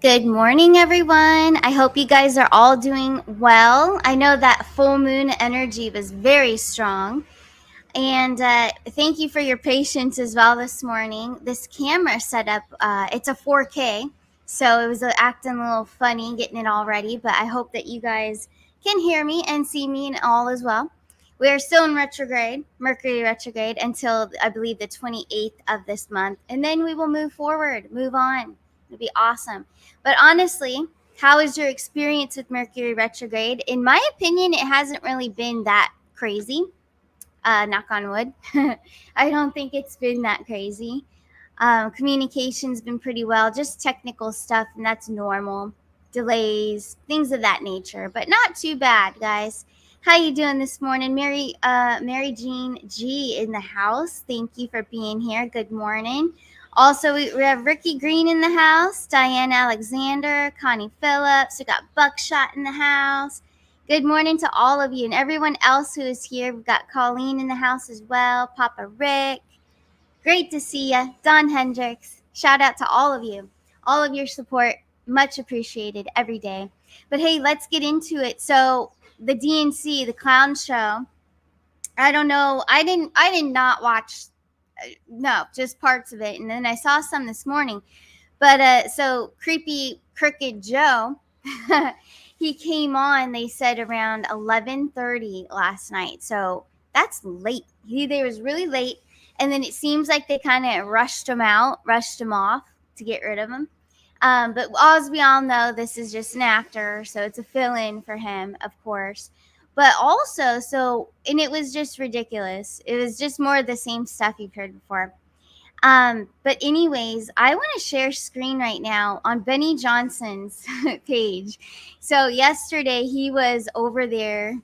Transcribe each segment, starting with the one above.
Good morning, everyone. I hope you guys are all doing well. I know that full moon energy was very strong. And thank you for your patience as well this morning. This camera setup, it's a 4K. So it was acting a little funny getting it all ready. But I hope that you guys can hear me and see me and all as well. We are still in retrograde, Mercury retrograde, until I believe the 28th of this month. And then we will move forward, move on. It'll be awesome. But honestly, how is your experience with Mercury retrograde? In my opinion, it hasn't really been that crazy. Knock on wood. I don't think it's been that crazy. Communication's been pretty well, just technical stuff, and that's normal. Delays, things of that nature, but not too bad, guys. How you doing this morning? Mary Jean G in the house. Thank you for being here. Good morning. Also, we have Ricky Green in the house, Diane Alexander, Connie Phillips. We got Buckshot in the house. Good morning to all of you and everyone else who is here. We've got Colleen in the house as well, Papa Rick. Great to see you. Don Hendricks. Shout out to all of you. All of your support, much appreciated every day. But hey, let's get into it. So the DNC, the clown show, I don't know. I did not watch, no, just parts of it. And then I saw some this morning. But so Creepy Crooked Joe, he came on, they said around 11:30 last night. So that's late. They was really late. And then it seems like they kind of rushed him off to get rid of him. But as we all know, this is just an actor. So it's a fill-in for him, of course. But also, and it was just ridiculous. It was just more of the same stuff you've heard before. But anyways, I want to share screen right now on Benny Johnson's page. So yesterday he was over there,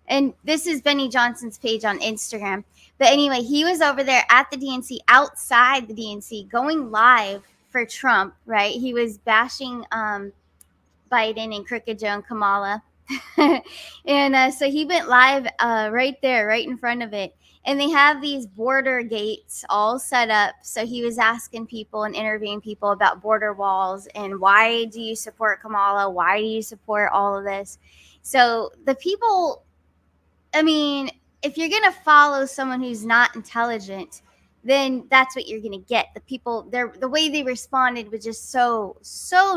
and this is Benny Johnson's page on Instagram. But anyway, he was over there at the DNC, outside the DNC, going live for Trump, right? He was bashing Biden and Crooked Joe and Kamala. And so he went live right there, right in front of it. And they have these border gates all set up. So he was asking people and interviewing people about border walls and why do you support Kamala? Why do you support all of this? So the people, I mean, if you're going to follow someone who's not intelligent, then that's what you're going to get. The people, the way they responded was just so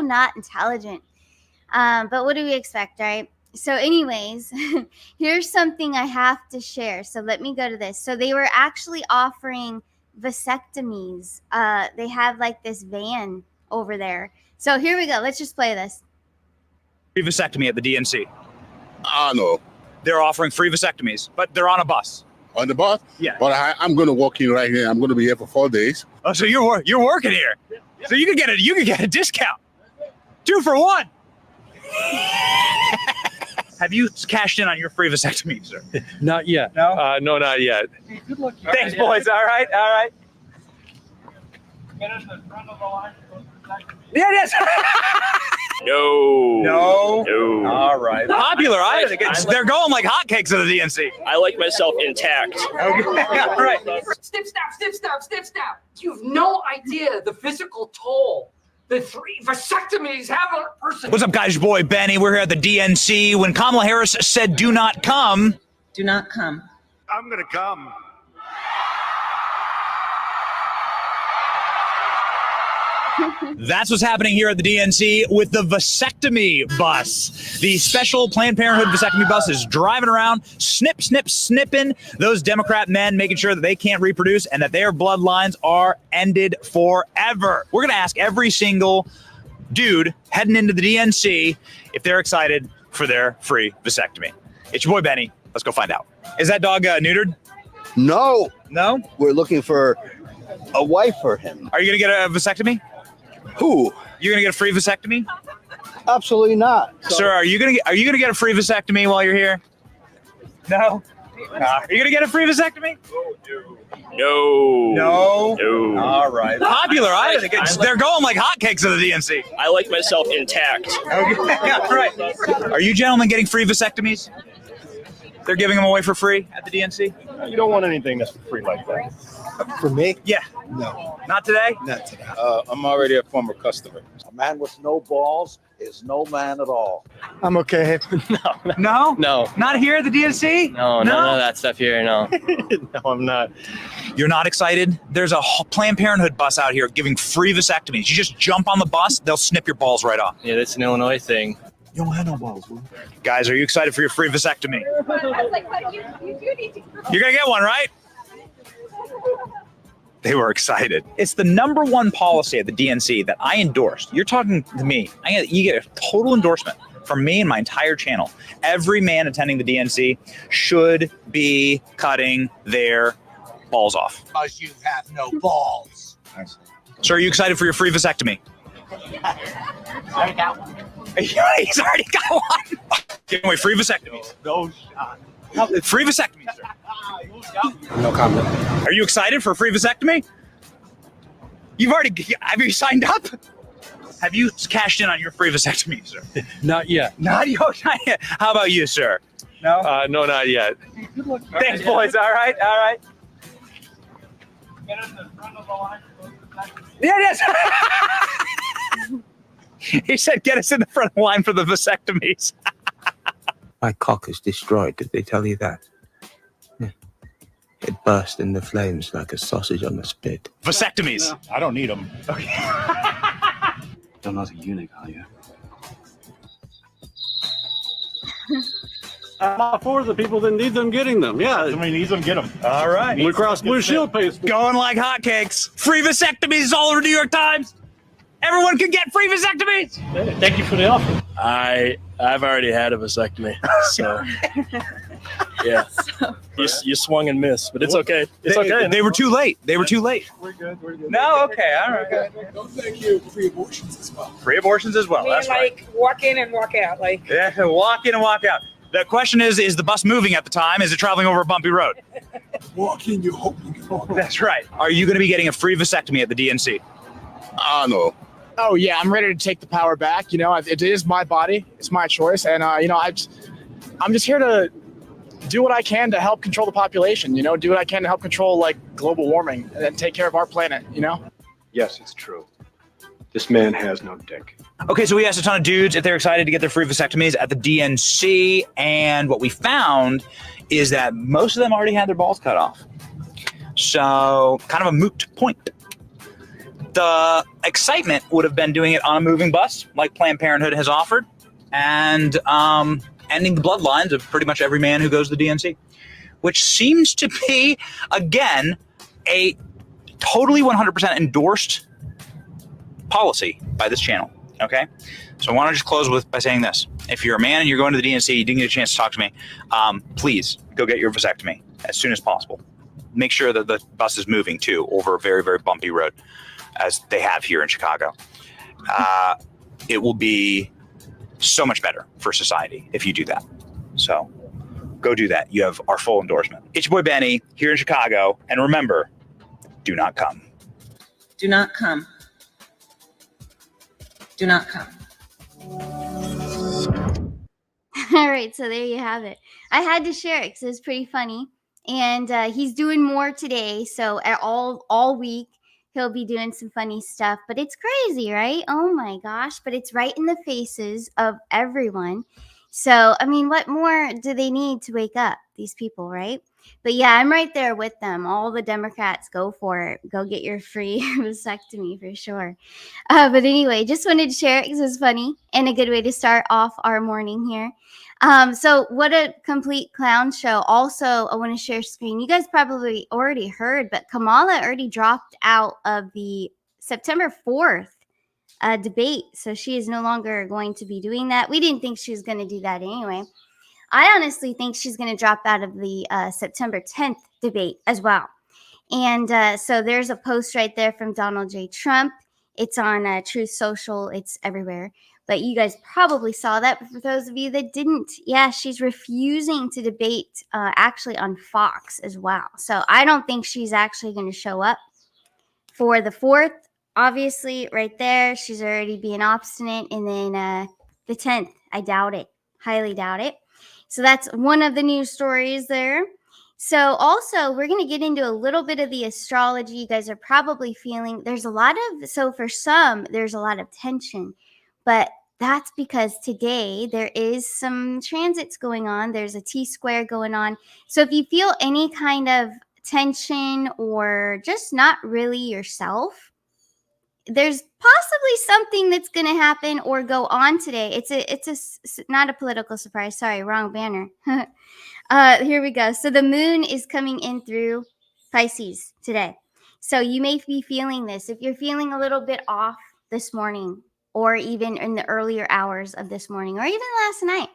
not intelligent. But what do we expect, right? So anyways, here's something I have to share. So let me go to this. So they were actually offering vasectomies. They have like this van over there. So here we go. Let's just play this. Free vasectomy at the DNC. No. They're offering free vasectomies, but they're on a bus. On the bus? Yeah. But I'm going to walk in right here. I'm going to be here for 4 days. Oh, so you're working here. Yeah. So you could get a discount. 2 for 1. Have you cashed in on your free vasectomy, sir? Not yet. No? No, not yet. Hey, good luck. Thanks, boys. All right. Get in the front of the line. Yeah, it is. No. All right. Popular item. They're going like hotcakes at the DNC. I like myself intact. Okay. All right. Snip, snap. You have no idea the physical toll the 3 vasectomies have on a person. What's up, guys? Your boy Benny. We're here at the DNC. When Kamala Harris said, "Do not come," do not come. I'm gonna come. That's what's happening here at the DNC with the vasectomy bus. The special Planned Parenthood vasectomy bus is driving around, snipping those Democrat men, making sure that they can't reproduce and that their bloodlines are ended forever. We're going to ask every single dude heading into the DNC if they're excited for their free vasectomy. It's your boy Benny. Let's go find out. Is that dog neutered? No. No? We're looking for a wife for him. Are you going to get a vasectomy? Who? You're gonna get a free vasectomy? Absolutely not. Sir, are you gonna get a free vasectomy while you're here? No? Are you gonna get a free vasectomy? No. All right. Popular item. They're going like hotcakes at the DNC. I like myself intact. Okay. All right. Are you gentlemen getting free vasectomies? They're giving them away for free at the DNC? You don't want anything that's free like that. For me? Yeah. No, Not today? not today. I'm already a former customer. A man with no balls is no man at all. I'm okay. No? No. Not here at the DNC? No, none of that stuff here. No. No, I'm not. You're not excited? There's a Planned Parenthood bus out here giving free vasectomies. You just jump on the bus, they'll snip your balls right off. Yeah, that's an Illinois thing. You don't have no balls, bro. Guys, are you excited for your free vasectomy? You're going to get one, right? They were excited. It's the #1 policy at the DNC that I endorsed. You're talking to me. You get a total endorsement from me and my entire channel. Every man attending the DNC should be cutting their balls off. Because you have no balls. So are you excited for your free vasectomy? I got one. He's already got one. Giving away free vasectomies. No shot. Free vasectomies, sir. No comment. Are you excited for a free vasectomy? Have you signed up? Have you cashed in on your free vasectomy, sir? Not yet. Not yet. How about you, sir? No? No, not yet. Thanks, boys. All right. Get in the front of the line. Yes. He said, get us in the front of the line for the vasectomies. My cock is destroyed. Did they tell you that? Yeah. It burst into flames like a sausage on a spit. Vasectomies. I don't need them. You're not a eunuch, are you? I'm all for the people that need them getting them. Yeah. Somebody needs them, get them. All right. Blue Cross Blue Shield pays. Going like hotcakes. Free vasectomies all over New York Times. Everyone can get free vasectomies. Thank you for the offer. I've already had a vasectomy, so yeah. You swung and missed, but it's okay. It's okay. They were too late. We're good. We're good. No, okay, all right. No, thank you. Free abortions as well. Free abortions as well. That's right. Walk in and walk out. Yeah, walk in and walk out. The question is the bus moving at the time? Is it traveling over a bumpy road? Walk in, you hope you can walk out. That's right. Are you going to be getting a free vasectomy at the DNC? No. Oh yeah, I'm ready to take the power back. You know, it is my body, it's my choice, and I'm just here to do what I can to help control the population. You know, do what I can to help control like global warming and take care of our planet. You know. Yes, it's true. This man has no dick. Okay, so we asked a ton of dudes if they're excited to get their free vasectomies at the DNC, and what we found is that most of them already had their balls cut off. So, kind of a moot point. The excitement would have been doing it on a moving bus, like Planned Parenthood has offered, and ending the bloodlines of pretty much every man who goes to the DNC, which seems to be, again, a totally 100% endorsed policy by this channel. Okay, so I want to just close by saying this: if you're a man and you're going to the DNC, you didn't get a chance to talk to me, please go get your vasectomy as soon as possible. Make sure that the bus is moving too over a very, very bumpy road, as they have here in Chicago. It will be so much better for society if you do that. So go do that. You have our full endorsement. It's your boy Benny here in Chicago, and remember, do not come. Do not come. Do not come. All right, so there you have it. I had to share it because it's pretty funny. And he's doing more today. So all week, he'll be doing some funny stuff. But it's crazy, right? Oh, my gosh. But it's right in the faces of everyone. So, I mean, what more do they need to wake up, these people, right? But yeah, I'm right there with them. All the Democrats, go for it. Go get your free vasectomy for sure. But anyway, just wanted to share it because it's funny and a good way to start off our morning here. So what a complete clown show. Also, I want to share screen. You guys probably already heard, but Kamala already dropped out of the September 4th debate. So she is no longer going to be doing that. We didn't think she was going to do that anyway. I honestly think she's going to drop out of the September 10th debate as well. And so there's a post right there from Donald J. Trump. It's on Truth Social. It's everywhere. But you guys probably saw that. But for those of you that didn't, yeah, she's refusing to debate actually on Fox as well. So I don't think she's actually going to show up for the 4th. Obviously, right there, she's already being obstinate. And then the 10th, I doubt it. Highly doubt it. So that's one of the news stories there. So also, we're going to get into a little bit of the astrology. You guys are probably feeling there's a lot of, so for some, there's a lot of tension, but that's because today there is some transits going on. There's a T-square going on. So if you feel any kind of tension or just not really yourself, there's possibly something that's going to happen or go on today. It's not a political surprise. Sorry, wrong banner. Here we go. So the moon is coming in through Pisces today. So you may be feeling this. If you're feeling a little bit off this morning, or even in the earlier hours of this morning, or even last night,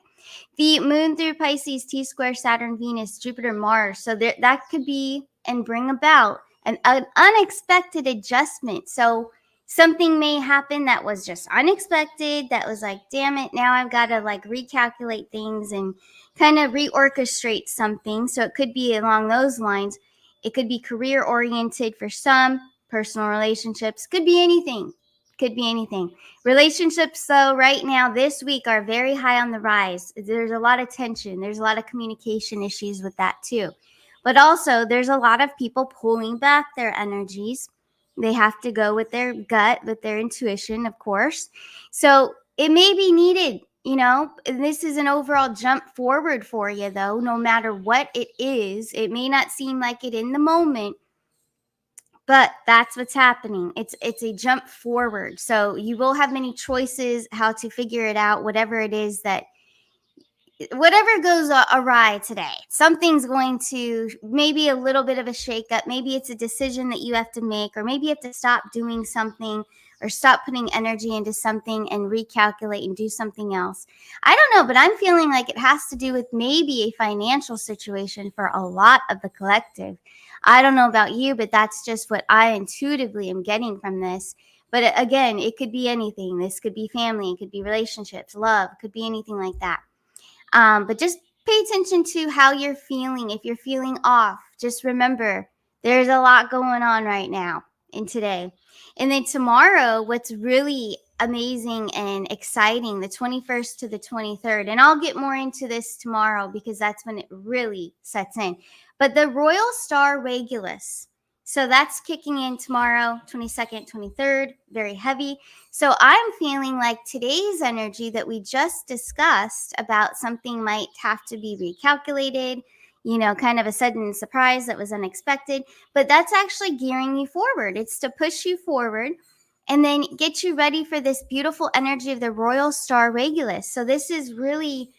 the moon through Pisces, T-square Saturn, Venus, Jupiter, Mars. So that could be and bring about an unexpected adjustment. So something may happen that was just unexpected, that was like, damn it, now I've got to like recalculate things and kind of reorchestrate something. So it could be along those lines. It could be career oriented for some, personal relationships, could be anything. Could be anything. Relationships, though, right now, this week are very high on the rise. There's a lot of tension. There's a lot of communication issues with that, too. But also, there's a lot of people pulling back their energies. They have to go with their gut, with their intuition, of course. So it may be needed, you know. This is an overall jump forward for you, though, no matter what it is. It may not seem like it in the moment, but that's what's happening. It's a jump forward. So you will have many choices how to figure it out, whatever it is that, whatever goes awry today. Something's going to, maybe a little bit of a shakeup. Maybe it's a decision that you have to make, or maybe you have to stop doing something or stop putting energy into something and recalculate and do something else. I don't know, but I'm feeling like it has to do with maybe a financial situation for a lot of the collective. I don't know about you, but that's just what I intuitively am getting from this. But again, it could be anything. This could be family. It could be relationships, love. It could be anything like that. But just pay attention to how you're feeling. If you're feeling off, just remember there's a lot going on right now and today. And then tomorrow, what's really amazing and exciting, the 21st to the 23rd, and I'll get more into this tomorrow because that's when it really sets in. But the Royal Star Regulus, so that's kicking in tomorrow, 22nd, 23rd, very heavy. So I'm feeling like today's energy that we just discussed about something might have to be recalculated, you know, kind of a sudden surprise that was unexpected, but that's actually gearing you forward. It's to push you forward and then get you ready for this beautiful energy of the Royal Star Regulus. So this is really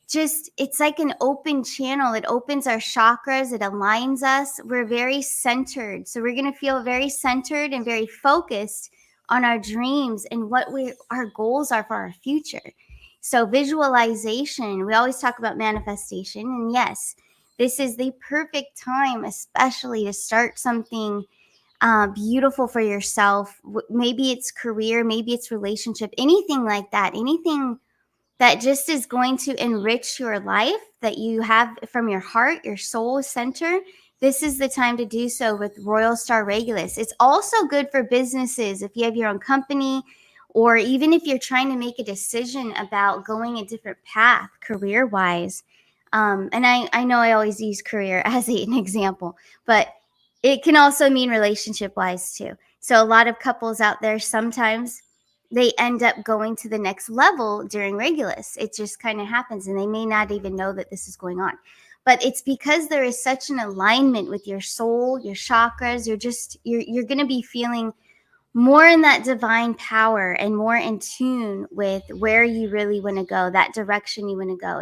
just, it's like an open channel. It opens our chakras. It aligns us. We're very centered. So we're going to feel very centered and very focused on our dreams and what our goals are for our future. So visualization, we always talk about manifestation. And yes, this is the perfect time, especially to start something beautiful for yourself. Maybe it's career, maybe it's relationship, anything like that. Anything that just is going to enrich your life, that you have from your heart, your soul center. This is the time to do so with Royal Star Regulus. It's also good for businesses if you have your own company, or even if you're trying to make a decision about going a different path career-wise. And I know I always use career as an example, but it can also mean relationship-wise too. So a lot of couples out there, sometimes they end up going to the next level during Regulus. It just kind of happens, and they may not even know that this is going on. But it's because there is such an alignment with your soul, your chakras. You're going to be feeling more in that divine power and more in tune with where you really want to go, that direction you want to go.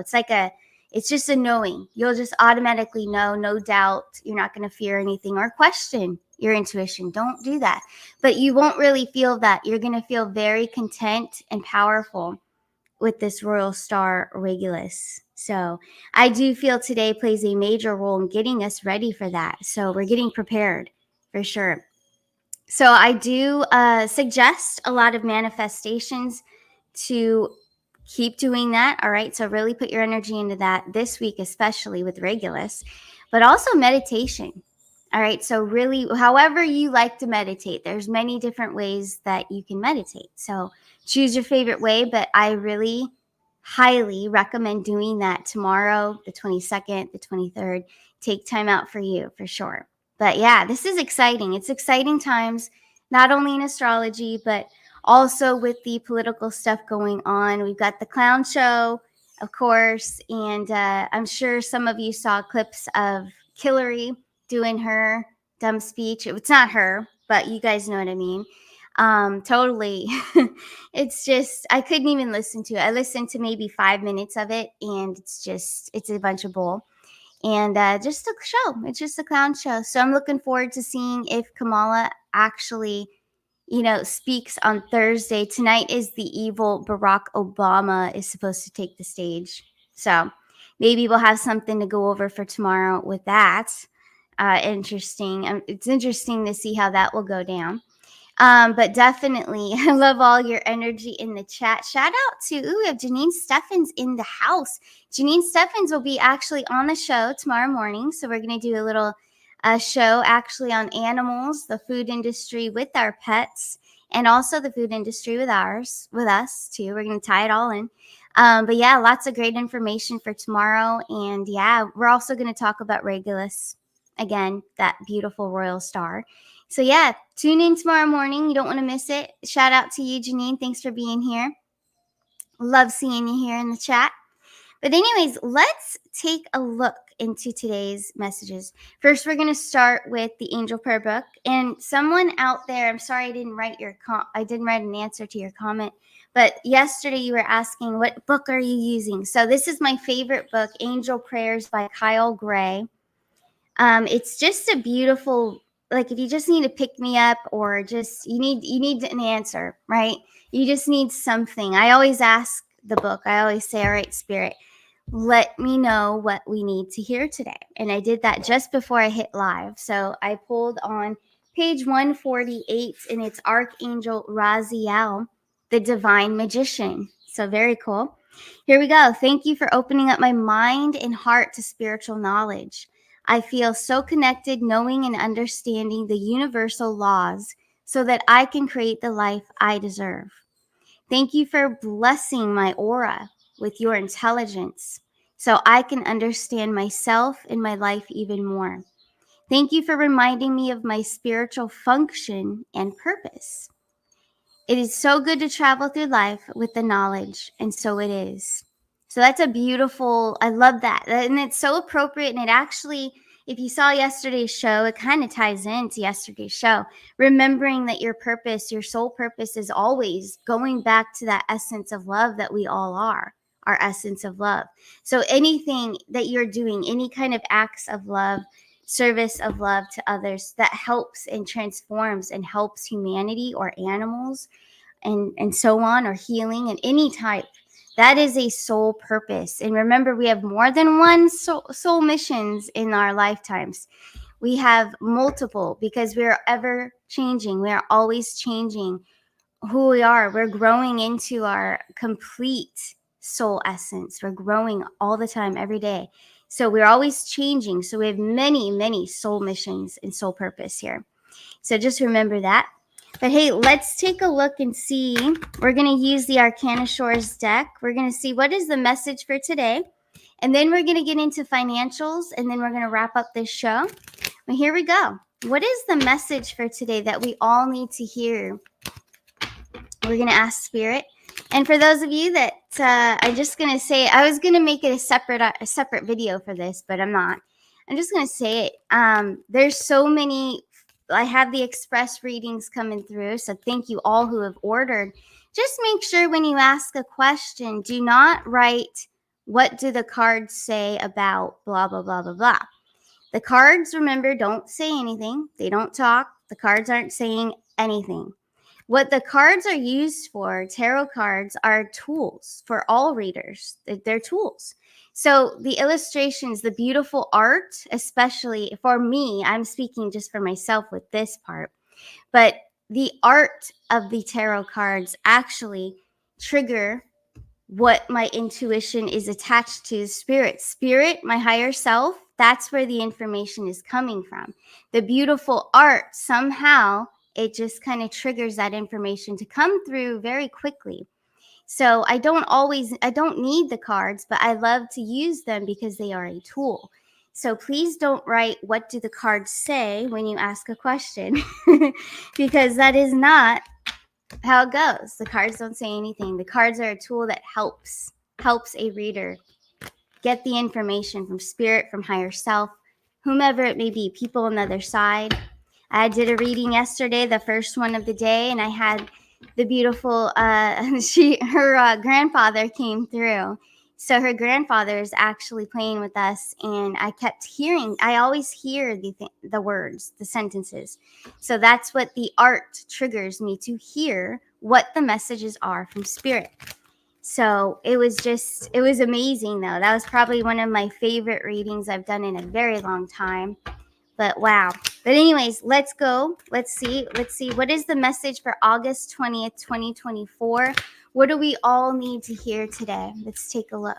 It's just a knowing. You'll just automatically know, no doubt. You're not going to fear anything or question your intuition. Don't do that. But you won't really feel that. You're going to feel very content and powerful with this Royal Star Regulus. So I do feel today plays a major role in getting us ready for that. So we're getting prepared for sure. So I do suggest a lot of manifestations to keep doing that. All right. So really put your energy into that this week, especially with Regulus, but also meditation. All right. So really, however you like to meditate, there's many different ways that you can meditate. So choose your favorite way. But I really highly recommend doing that tomorrow, the 22nd, the 23rd. Take time out for you, for sure. But yeah, this is exciting. It's exciting times, not only in astrology, but also with the political stuff going on. We've got the clown show, of course, and I'm sure some of you saw clips of Hillary doing her dumb speech. It's not her, but you guys know what I mean. Totally. It's just, I couldn't even listen to it. I listened to maybe 5 minutes of it, and it's a bunch of bull. And just a show. It's just a clown show. So I'm looking forward to seeing if Kamala actually, speaks on Thursday. Tonight is the evil Barack Obama is supposed to take the stage. So maybe we'll have something to go over for tomorrow with that. Interesting. It's interesting to see how that will go down. But definitely, I love all your energy in the chat. Shout out to, we have Janine Steffens in the house. Janine Steffens will be actually on the show tomorrow morning. So we're going to do a little show actually on animals, the food industry with our pets, and also the food industry with us too. We're going to tie it all in. But yeah, lots of great information for tomorrow. And yeah, we're also going to talk about Regulus, again, that beautiful royal star. So yeah, tune in tomorrow morning. You don't want to miss it. Shout out to you, Janine. Thanks for being here. Love seeing you here in the chat. But anyways, let's take a look into today's messages. First, we're going to start with the Angel Prayer Book. And someone out there, I'm sorry I didn't write I didn't write an answer to your comment. But yesterday you were asking, what book are you using? So this is my favorite book, Angel Prayers by Kyle Gray. It's just a beautiful, like if you just need to pick me up or just you need an answer, right? You just need something. I always ask the book. I always say, all right, Spirit, let me know what we need to hear today. And I did that just before I hit live. So I pulled on page 148 and it's Archangel Raziel, the Divine Magician. So very cool. Here we go. Thank you for opening up my mind and heart to spiritual knowledge. I feel so connected, knowing and understanding the universal laws so that I can create the life I deserve. Thank you for blessing my aura with your intelligence so I can understand myself and my life even more. Thank you for reminding me of my spiritual function and purpose. It is so good to travel through life with the knowledge, and so it is. So that's a beautiful, I love that. And it's so appropriate. And it actually, if you saw yesterday's show, it kind of ties into yesterday's show. Remembering that your purpose, your soul purpose is always going back to that essence of love that we all are, our essence of love. So anything that you're doing, any kind of acts of love, service of love to others that helps and transforms and helps humanity or animals and so on, or healing in any type, that is a soul purpose. And remember, we have more than one soul missions in our lifetimes. We have multiple because we're ever changing. We are always changing who we are. We're growing into our complete soul essence. We're growing all the time, every day. So we're always changing. So we have many, many soul missions and soul purpose here. So just remember that. But hey, let's take a look and see. We're going to use the Arcana Shores deck. We're going to see what is the message for today. And then we're going to get into financials. And then we're going to wrap up this show. Well, here we go. What is the message for today that we all need to hear? We're going to ask Spirit. And for those of you that I'm just going to say, I was going to make it a separate video for this, but I'm not. I'm just going to say it. There's so many. I have the express readings coming through. So thank you all who have ordered. Just make sure when you ask a question, do not write, what do the cards say about blah, blah, blah, blah, blah. The cards, remember, don't say anything. They don't talk. The cards aren't saying anything. What the cards are used for, tarot cards, are tools for all readers. They're tools. So the illustrations, the beautiful art, especially for me, I'm speaking just for myself with this part, but the art of the tarot cards actually trigger what my intuition is attached to. Spirit, my higher self, that's where the information is coming from. The beautiful art, somehow, it just kind of triggers that information to come through very quickly. So I don't need the cards, but I love to use them because they are a tool. So please don't write, what do the cards say, when you ask a question, because that is not how it goes. The cards don't say anything. The cards are a tool that helps a reader get the information from spirit, from higher self, whomever it may be, people on the other side. I did a reading yesterday, the first one of the day, and I had the beautiful her grandfather came through. So her grandfather is actually playing with us, and I kept hearing. I always hear the words, the sentences. So that's what the art triggers me to hear, what the messages are from spirit. So it was amazing, though. That was probably one of my favorite readings I've done in a very long time. But wow. But anyways, let's go. Let's see. What is the message for August 20th, 2024? What do we all need to hear today? Let's take a look.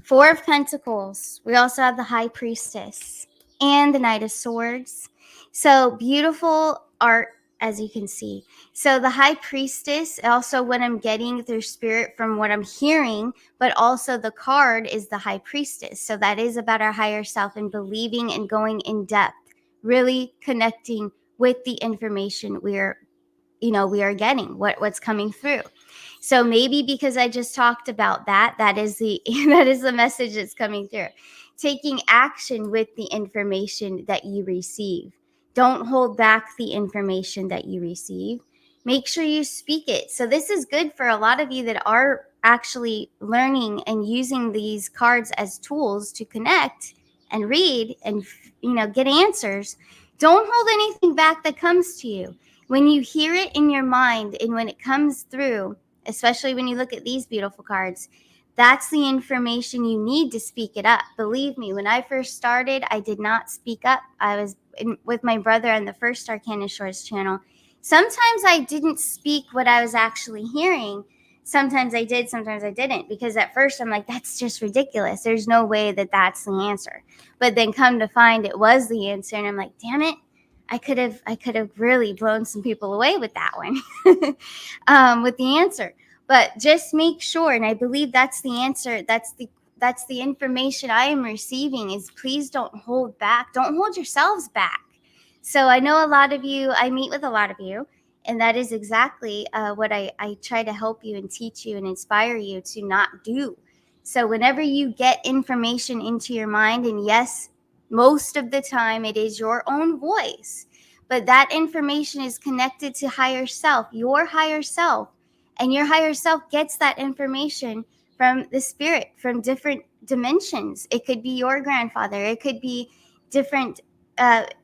Four of Pentacles. We also have the High Priestess and the Knight of Swords. So beautiful art, as you can see. So the High Priestess, also what I'm getting through spirit from what I'm hearing, but also the card is the High Priestess. So that is about our higher self and believing and going in depth, really connecting with the information we are getting, what's coming through. So maybe because I just talked about that is the message that's coming through. Taking action with the information that you receive. Don't hold back the information that you receive. Make sure you speak it. So this is good for a lot of you that are actually learning and using these cards as tools to connect and read and get answers. Don't hold anything back that comes to you. When you hear it in your mind and when it comes through, especially when you look at these beautiful cards, that's the information you need to speak it up. Believe me, when I first started, I did not speak up. I was with my brother on the first Arcana Shores channel. Sometimes I didn't speak what I was actually hearing. Sometimes I did, sometimes I didn't. Because at first I'm like, that's just ridiculous. There's no way that that's the answer. But then come to find it was the answer. And I'm like, damn it. I could have really blown some people away with that one, with the answer. But just make sure, and I believe that's the answer. That's the information I am receiving. Is please don't hold back. Don't hold yourselves back. So I know a lot of you. I meet with a lot of you, and that is exactly what I try to help you and teach you and inspire you to not do. So whenever you get information into your mind, and yes, most of the time it is your own voice, but that information is connected to higher self, your higher self, and your higher self gets that information from the spirit, from different dimensions. It could be your grandfather. It could be different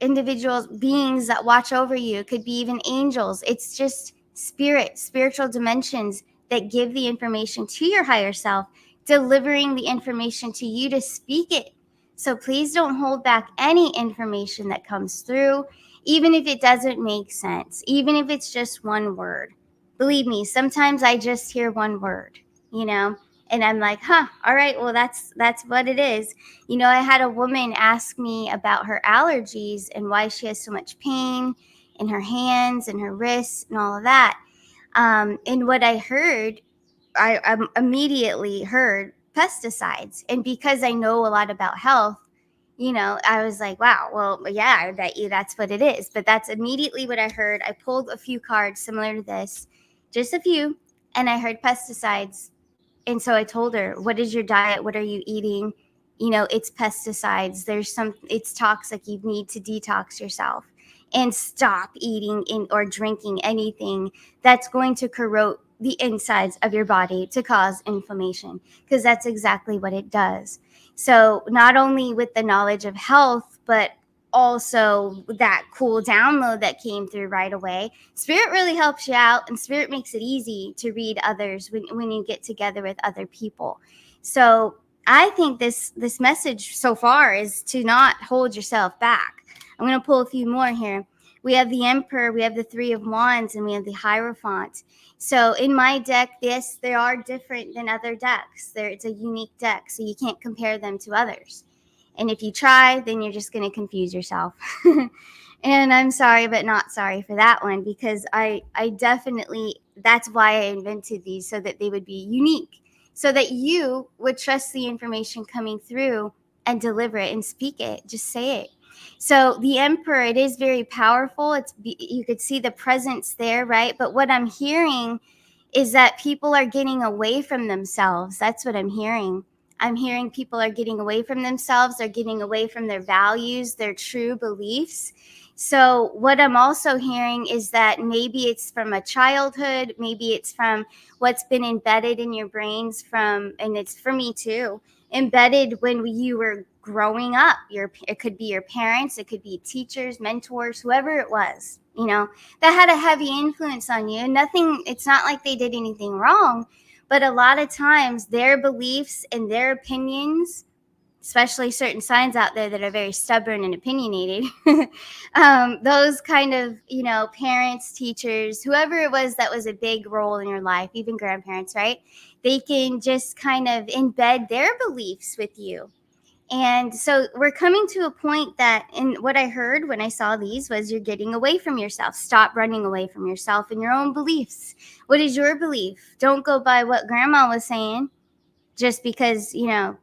individuals, beings that watch over you. It could be even angels. It's just spiritual dimensions that give the information to your higher self, delivering the information to you to speak it. So please don't hold back any information that comes through, even if it doesn't make sense, even if it's just one word. Believe me, sometimes I just hear one word, and I'm like, all right, well, that's what it is. I had a woman ask me about her allergies and why she has so much pain in her hands and her wrists and all of that. And what I heard, I immediately heard pesticides. And because I know a lot about health, I was like, wow, well, yeah, I bet you that's what it is. But that's immediately what I heard. I pulled a few cards similar to this, just a few, and I heard pesticides. And so I told her, what is your diet? What are you eating? It's pesticides. It's toxic. You need to detox yourself and stop eating or drinking anything that's going to corrode the insides of your body to cause inflammation, because that's exactly what it does. So not only with the knowledge of health, but also that cool download that came through right away. Spirit really helps you out, and spirit makes it easy to read others when you get together with other people. So I think this message so far is to not hold yourself back. I'm going to pull a few more here. We have the Emperor, we have the Three of Wands, and we have the Hierophant. So in my deck, they are different than other decks. It's a unique deck, so you can't compare them to others. And if you try, then you're just going to confuse yourself. And I'm sorry, but not sorry for that one, because I definitely, that's why I invented these, so that they would be unique, so that you would trust the information coming through and deliver it and speak it, just say it. So the Emperor, it is very powerful. You could see the presence there, right? But what I'm hearing is that people are getting away from themselves. That's what I'm hearing. I'm hearing people are getting away from themselves. They're getting away from their values, their true beliefs. So what I'm also hearing is that maybe it's from a childhood, maybe it's from what's been embedded in your brains and it's for me too, embedded when you were growing up. It could be your parents, it could be teachers, mentors, whoever it was, that had a heavy influence on you. It's not like they did anything wrong, but a lot of times their beliefs and their opinions, especially certain signs out there that are very stubborn and opinionated, those kind of, parents, teachers, whoever it was that was a big role in your life, even grandparents, right? They can just kind of embed their beliefs with you. And so we're coming to a point that, and what I heard when I saw these was, you're getting away from yourself. Stop running away from yourself and your own beliefs. What is your belief? Don't go by what grandma was saying just because,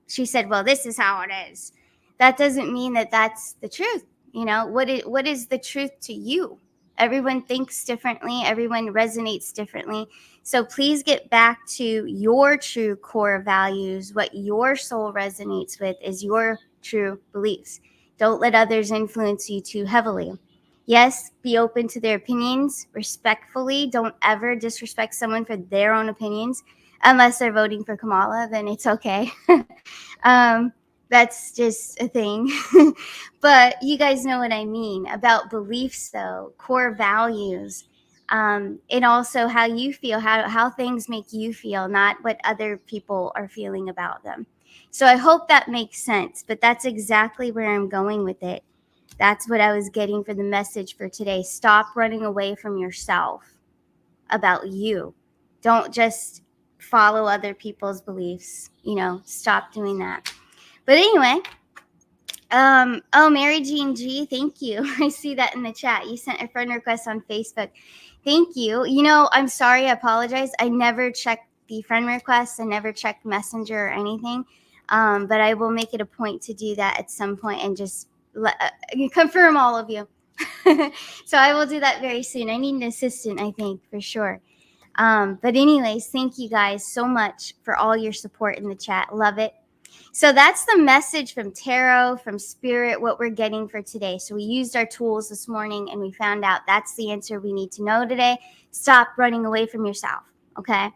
she said, well, this is how it is. That doesn't mean that that's the truth. What is the truth to you? Everyone thinks differently. Everyone resonates differently. So please get back to your true core values. What your soul resonates with is your true beliefs. Don't let others influence you too heavily. Yes, be open to their opinions respectfully. Don't ever disrespect someone for their own opinions. Unless they're voting for Kamala, then it's okay. That's just a thing. But you guys know what I mean about beliefs, though, core values, and also how you feel, how things make you feel, not what other people are feeling about them. So I hope that makes sense, but that's exactly where I'm going with it. That's what I was getting for the message for today. Stop running away from yourself about you. Don't just follow other people's beliefs. Stop doing that. But anyway, Mary Jean G, thank you. I see that in the chat. You sent a friend request on Facebook. Thank you. I'm sorry. I apologize. I never check the friend requests. I never check Messenger or anything. But I will make it a point to do that at some point and just confirm all of you. So I will do that very soon. I need an assistant, I think, for sure. But anyways, thank you guys so much for all your support in the chat. Love it. So that's the message from tarot, from spirit, what we're getting for today. So we used our tools this morning and we found out that's the answer we need to know today. Stop running away from yourself. Okay.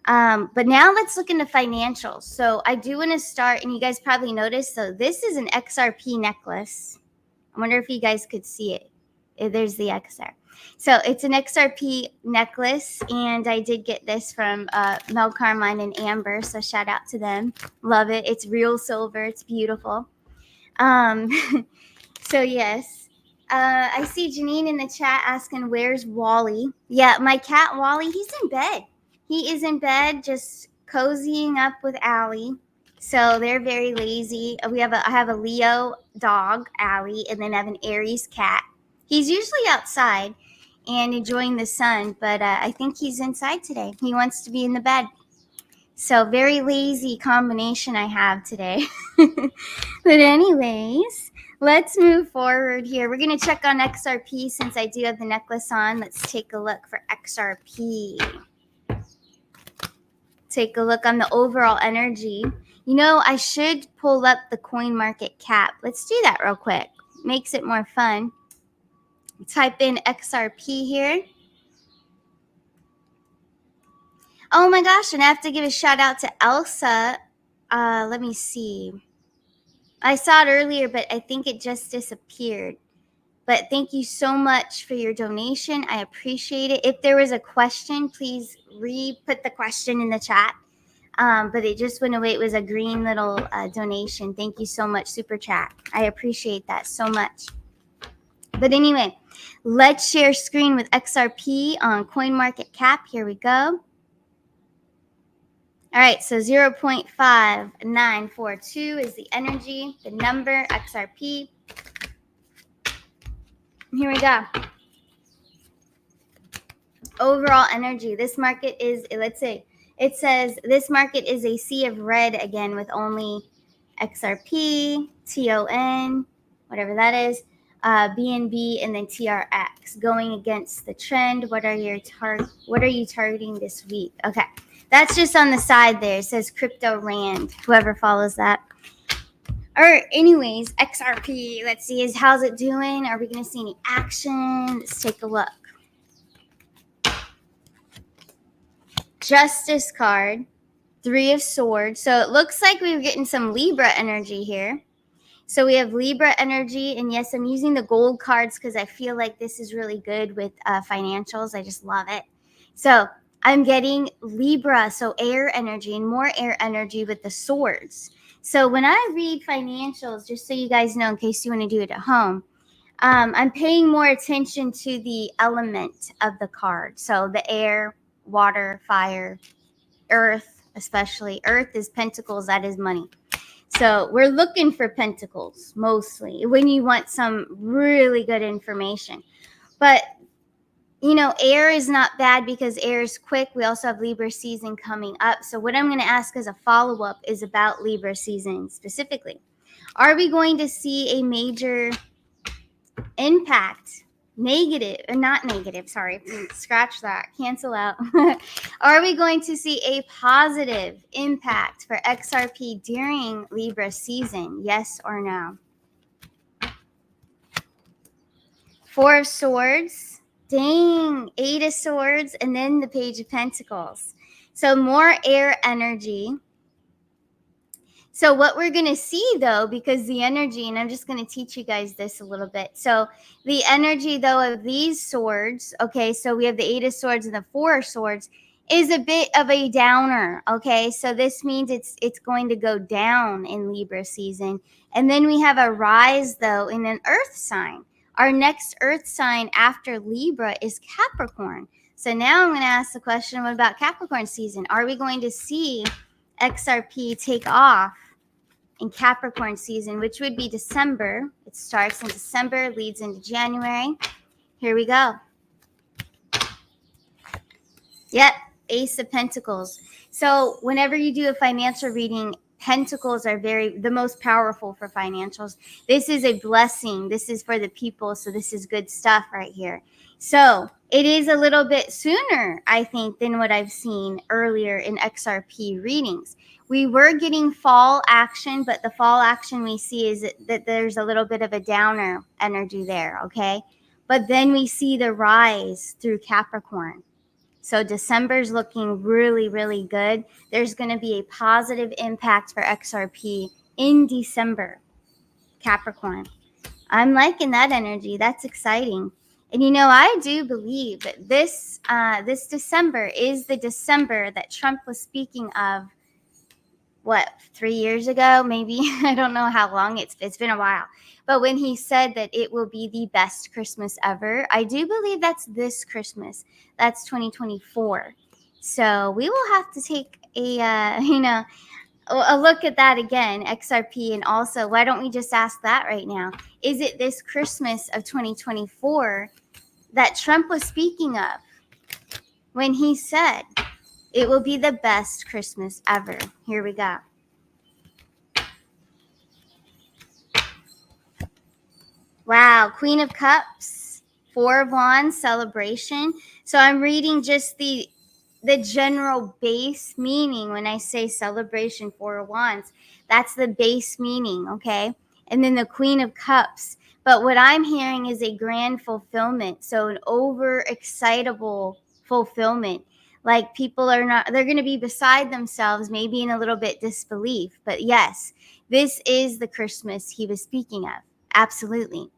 But now let's look into financials. So I do want to start, and you guys probably noticed, so this is an XRP necklace. I wonder if you guys could see it. There's the X there. So it's an XRP necklace, and I did get this from Mel Carmine and Amber, so shout out to them. Love it. It's real silver. It's beautiful. So yes. I see Janine in the chat asking, where's Wally? Yeah, my cat Wally, he's in bed. He is in bed just cozying up with Allie. So they're very lazy. I have a Leo dog, Allie, and then I have an Aries cat. He's usually outside and enjoying the sun, but I think he's inside today. He wants to be in the bed. So very lazy combination I have today. But anyways, let's move forward here. We're going to check on XRP since I do have the necklace on. Let's take a look for XRP. Take a look on the overall energy. I should pull up the coin market cap. Let's do that real quick. Makes it more fun. Type in XRP here. Oh my gosh, and I have to give a shout out to Elsa. Let me see. I saw it earlier, but I think it just disappeared. But thank you so much for your donation. I appreciate it. If there was a question, please re-put the question in the chat. But it just went away. It was a green little donation. Thank you so much, Super Chat. I appreciate that so much. But anyway, let's share screen with XRP on CoinMarketCap. Here we go. All right, so 0.5942 is the energy, the number, XRP. Here we go. Overall energy. This market is, let's see, it says this market is a sea of red again with only XRP, TON, whatever that is, BNB, and then TRX going against the trend. What are you targeting this week? Okay, that's just on the side there. It says crypto rand. Whoever follows that. Or anyways, XRP. Let's see, how's it doing? Are we going to see any action? Let's take a look. Justice card, 3 of Swords. So it looks like we're getting some Libra energy here. So we have Libra energy, and yes, I'm using the gold cards because I feel like this is really good with financials. I just love it. So I'm getting Libra, so air energy and more air energy with the swords. So when I read financials, just so you guys know, in case you want to do it at home, I'm paying more attention to the element of the card. So the air, water, fire, earth, especially. Earth is pentacles, that is money. So we're looking for pentacles mostly when you want some really good information. But, you know, air is not bad because air is quick. We also have Libra season coming up. So what I'm going to ask as a follow-up is about Libra season specifically. Are we going to see a major impact? Negative, not negative, sorry, scratch that, cancel out. Are we going to see a positive impact for XRP during Libra season? Yes or no? 4 of Swords, dang, 8 of Swords, and then the Page of Pentacles. So more air energy. So what we're going to see, though, because the energy, and I'm just going to teach you guys this a little bit. So the energy, though, of these swords, okay, so we have the 8 of Swords and the 4 of Swords, is a bit of a downer, okay? So this means it's going to go down in Libra season. And then we have a rise, though, in an earth sign. Our next earth sign after Libra is Capricorn. So now I'm going to ask the question, what about Capricorn season? Are we going to see XRP take off in Capricorn season, which would be December? It starts in December, leads into January. Here we go. Yep, Ace of Pentacles. So whenever you do a financial reading, pentacles are the most powerful for financials. This is a blessing. This is for the people. So this is good stuff right here. So it is a little bit sooner, I think, than what I've seen earlier in XRP readings. We were getting fall action, but the fall action we see is that there's a little bit of a downer energy there, okay? But then we see the rise through Capricorn. So December's looking really, really good. There's going to be a positive impact for XRP in December, Capricorn. I'm liking that energy. That's exciting. And, you know, I do believe that this December is the December that Trump was speaking of, 3 years ago, maybe? I don't know how long it's been a while. But when he said that it will be the best Christmas ever, I do believe that's this Christmas. That's 2024. So we will have to take a look at that again, XRP. And also, why don't we just ask that right now? Is it this Christmas of 2024 that Trump was speaking of when he said it will be the best Christmas ever? Here we go. Wow, Queen of Cups, 4 of Wands, celebration. So I'm reading just the general base meaning when I say celebration, 4 of Wands. That's the base meaning, okay? And then the Queen of Cups. But what I'm hearing is a grand fulfillment. So an overexcitable fulfillment. Like people are not, they're going to be beside themselves, maybe in a little bit disbelief. But yes, this is the Christmas he was speaking of. Absolutely.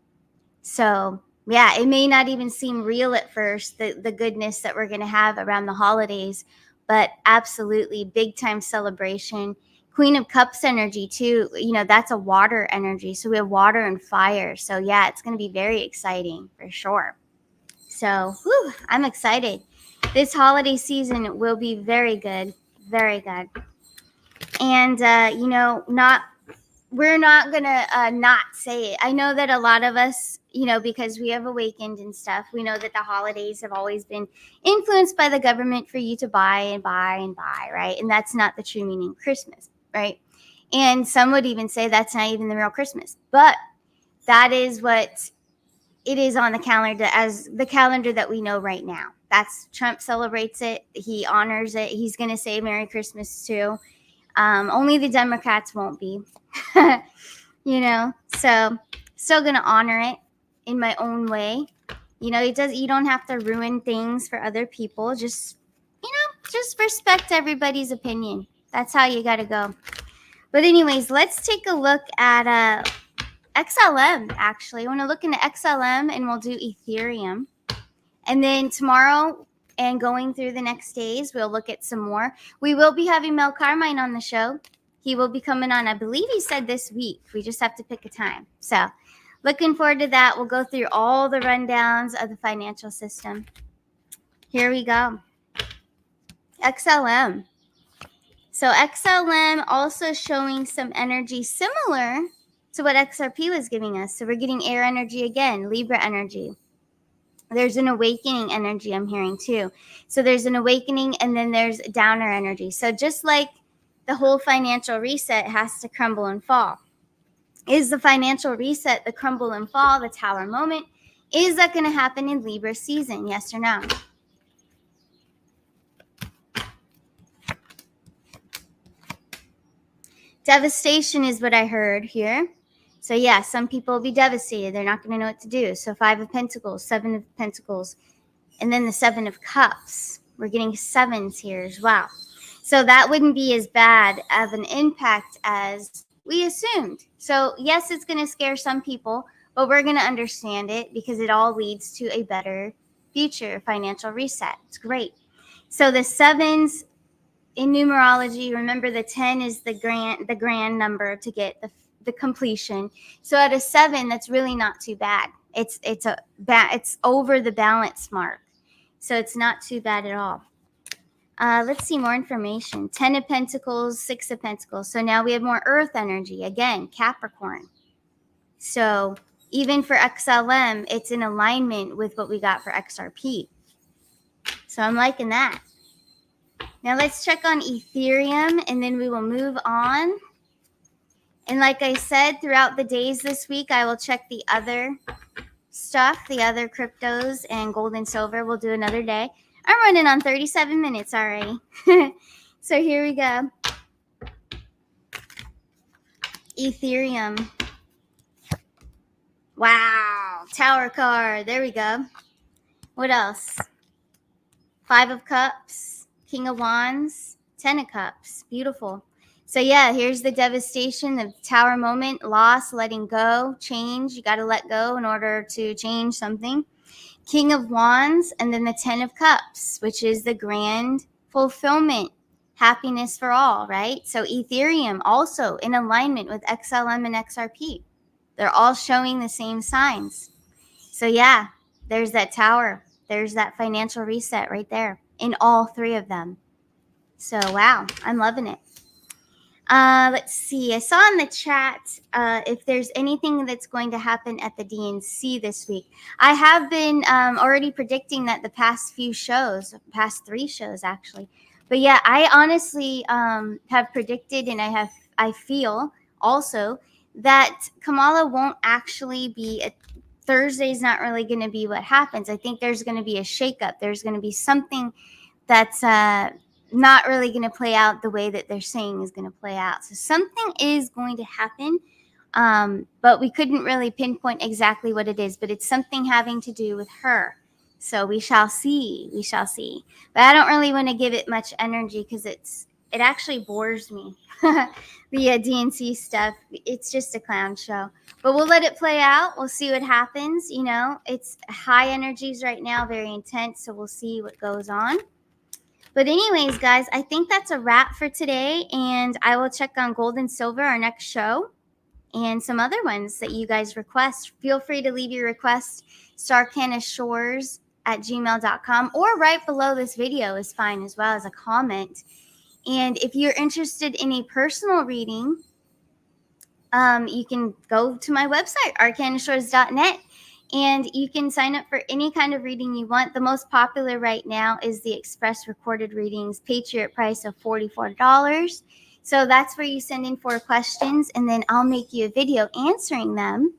So yeah, it may not even seem real at first, the goodness that we're going to have around the holidays, but absolutely big time celebration. Queen of Cups energy too, you know, that's a water energy. So we have water and fire. So yeah, it's going to be very exciting for sure. So I'm excited. This holiday season will be very good, very good. And, you know, not we're not gonna not say it. I know that a lot of us, because we have awakened and stuff, we know that the holidays have always been influenced by the government for you to buy and buy and buy, right? And that's not the true meaning of Christmas, right? And some would even say that's not even the real Christmas, but that is what it is on the calendar, as the calendar that we know right now. That's Trump celebrates it. He honors it. He's going to say Merry Christmas too. Only the Democrats won't be, so still going to honor it in my own way. You don't have to ruin things for other people. Just respect everybody's opinion. That's how you got to go. But anyways, let's take a look at XLM, actually. I want to look into XLM, and we'll do Ethereum. And then tomorrow and going through the next days, we'll look at some more. We will be having Mel Carmine on the show. He will be coming on, I believe he said this week. We just have to pick a time. So looking forward to that. We'll go through all the rundowns of the financial system. Here we go. XLM. So XLM also showing some energy similar to what XRP was giving us. So we're getting air energy again, Libra energy. There's an awakening energy I'm hearing too. So there's an awakening, and then there's downer energy. So just like the whole financial reset has to crumble and fall. Is the financial reset, the crumble and fall, the tower moment, is that going to happen in Libra season? Yes or no? Devastation is what I heard here. So yeah, some people will be devastated. They're not going to know what to do. So 5 of Pentacles, 7 of Pentacles, and then the 7 of Cups. We're getting 7s here as well. So that wouldn't be as bad of an impact as we assumed. So yes, it's going to scare some people, but we're going to understand it because it all leads to a better future financial reset. It's great. So the 7s in numerology, remember the 10 is the grand number to get the completion. So at a 7, that's really not too bad. It's over the balance mark. So it's not too bad at all. Let's see more information. 10 of Pentacles, 6 of Pentacles. So now we have more earth energy. Again, Capricorn. So even for XLM, it's in alignment with what we got for XRP. So I'm liking that. Now let's check on Ethereum, and then we will move on. And like I said, throughout the days this week, I will check the other stuff, the other cryptos and gold and silver. We'll do another day. I'm running on 37 minutes already. So here we go. Ethereum. Wow. Tower card. There we go. What else? 5 of Cups. King of Wands. 10 of Cups. Beautiful. So yeah, here's the devastation, the tower moment, loss, letting go, change. You got to let go in order to change something. King of Wands, and then the 10 of Cups, which is the grand fulfillment, happiness for all, right? So Ethereum also in alignment with XLM and XRP. They're all showing the same signs. So yeah, there's that tower. There's that financial reset right there in all 3 of them. So wow, I'm loving it. Let's see. I saw in the chat if there's anything that's going to happen at the DNC this week. I have been already predicting that the past 3 shows actually. But yeah, I honestly have predicted, and I feel also that Kamala won't actually be Thursday's not really going to be what happens. I think there's going to be a shakeup. There's going to be something that's not really going to play out the way that they're saying is going to play out. So something is going to happen, but we couldn't really pinpoint exactly what it is, but it's something having to do with her. So we shall see. We shall see. But I don't really want to give it much energy because it actually bores me. The DNC stuff. It's just a clown show. But we'll let it play out. We'll see what happens. You know, it's high energies right now, very intense. So we'll see what goes on. But anyways, guys, I think that's a wrap for today. And I will check on gold and silver, our next show, and some other ones that you guys request. Feel free to leave your request, starcanashores@gmail.com, or right below this video is fine as well as a comment. And if you're interested in a personal reading, you can go to my website, arcanashores.net, and you can sign up for any kind of reading you want. The most popular right now is the express recorded readings, Patriot price of $44. So that's where you send in 4 questions, and then I'll make you a video answering them.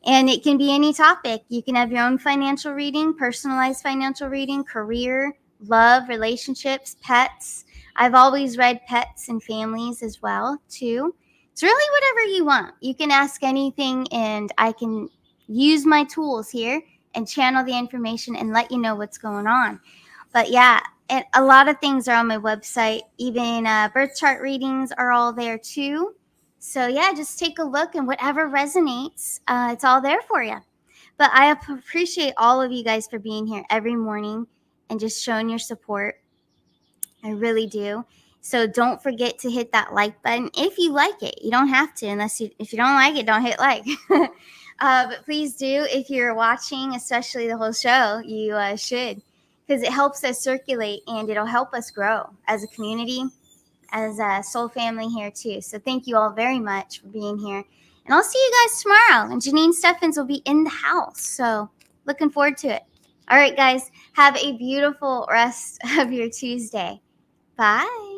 And it can be any topic. You can have your own financial reading, personalized financial reading, career, love, relationships, pets. I've always read pets and families as well, too. It's really whatever you want. You can ask anything, and I can use my tools here and channel the information and let you know what's going on. But yeah, and a lot of things are on my website. Even birth chart readings are all there, too. So yeah, just take a look, and whatever resonates, it's all there for you. But I appreciate all of you guys for being here every morning and just showing your support. I really do. So don't forget to hit that like button if you like it. You don't have to, if you don't like it, don't hit like. But please do, if you're watching, especially the whole show, you should, because it helps us circulate and it'll help us grow as a community, as a soul family here too. So thank you all very much for being here. And I'll see you guys tomorrow. And Janine Steffens will be in the house. So looking forward to it. All right, guys. Have a beautiful rest of your Tuesday. Bye.